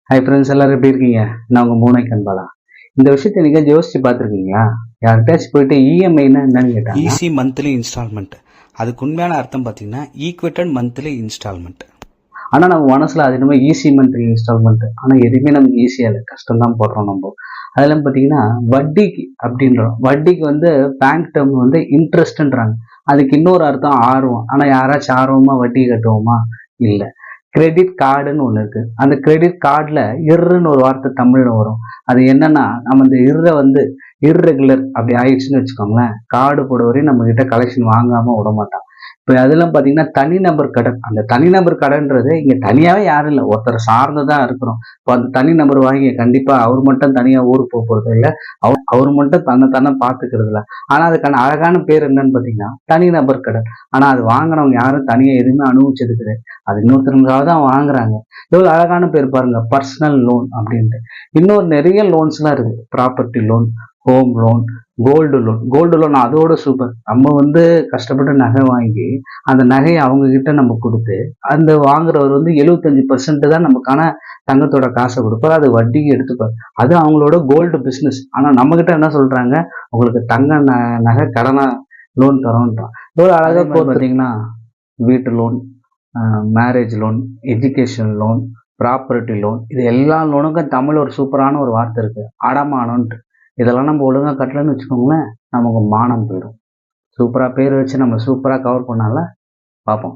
Hi friends, எல்லாரும் எப்படி இருக்கீங்க? நான் உங்கள் மூனை கண்பாலா. இந்த விஷயத்தை நீங்கள் யோசிச்சு பார்த்துருக்கீங்களா? யார்கிட்டயாச்சும் போயிட்டு இஎம்ஐன்னா என்னன்னு கேட்டாங்க. Easy monthly instalment. அதுக்கு உண்மையான அர்த்தம் பார்த்தீங்கன்னா ஈக்வேட்டட் மந்த்லி இன்ஸ்டால்மெண்ட். ஆனால் நம்ம மனசில் அது என்னமோ ஈஸி மந்த்லி இன்ஸ்டால்மெண்ட், ஆனால் எதுவுமே நமக்கு ஈஸியாக இல்லை, கஷ்டம் தான் போடுறோம் நம்ம. அதெல்லாம் பார்த்தீங்கன்னா வட்டிக்கு அப்படின்றோம். வட்டிக்கு பேங்க் டேர்ம் இன்ட்ரெஸ்ட்ன்றாங்க. அதுக்கு இன்னொரு அர்த்தம் ஆர்வம். ஆனால் யாராச்சும் ஆர்வமாக வட்டி கட்டுவோமா? இல்லை. கிரெடிட் கார்டுன்னு ஒன்று இருக்குது. அந்த கிரெடிட் கார்டில் இர்ன்னு ஒரு வார்த்தை தமிழில் வரும். அது என்னன்னா, நம்ம இந்த இர்ரெகுலர் அப்படி ஆயிடுச்சுன்னு வச்சுக்கோங்களேன், கார்டு போடுவரையும் நம்ம கிட்ட கலெக்ஷன் வாங்காமல் விட மாட்டான். இப்போ அதெல்லாம் பார்த்தீங்கன்னா தனிநபர் கடன். அந்த தனிநபர் கடன்றது இங்கே தனியாகவே யாரும் இல்லை, ஒருத்தர் சார்ந்து தான் இருக்கிறோம். இப்போ அந்த தனிநபர் வாங்கி கண்டிப்பாக அவர் மட்டும் தனியாக ஊருக்கு போகிறது இல்லை, அவர் மட்டும் தன்னை பார்த்துக்கிறது இல்லை. ஆனால் அதுக்கான அழகான பேர் என்னன்னு பார்த்தீங்கன்னா தனிநபர் கடன். ஆனால் அது வாங்கினவங்க யாரும் தனியாக எதுவுமே அனுபவிச்சது கிடையாது, அது இன்னொருத்தருக்காக தான் வாங்குறாங்க. எவ்வளோ அழகான பேர் பாருங்க, பர்சனல் லோன் அப்படின்ட்டு. இன்னொரு நிறைய லோன்ஸ்லாம் இருக்குது. Property loan, home loan, gold loan. Gold loan அதோட சூப்பர். நம்ம கஷ்டப்பட்டு நகை வாங்கி அந்த நகையை அவங்க கிட்ட நம்ம கொடுத்து, அந்த வாங்குறவர் 75% தான் நமக்கான தங்கத்தோட காசை கொடுப்பார், அது வட்டிக்கு எடுத்துப்பார். அது அவங்களோட கோல்டு பிஸ்னஸ். ஆனால் நம்ம கிட்ட என்ன சொல்றாங்க, உங்களுக்கு தங்க நகை கடனா லோன் தரோன்றான். எவ்வளோ அழகாக போய் பார்த்தீங்கன்னா வீட்டு loan, marriage loan, education loan, property loan, இது எல்லா லோனுக்கும் தமிழ் ஒரு சூப்பரான ஒரு வார்த்தை இருக்கு, அடமானம்ன்ட்டு. இதெல்லாம் நம்ம ஒழுங்காக கட்டலன்னு வச்சுக்கோங்களேன், நமக்கு மானம் போயிடும். சூப்பராக பேர் வச்சு நம்ம சூப்பராக கவர் பண்ணால பார்ப்போம்.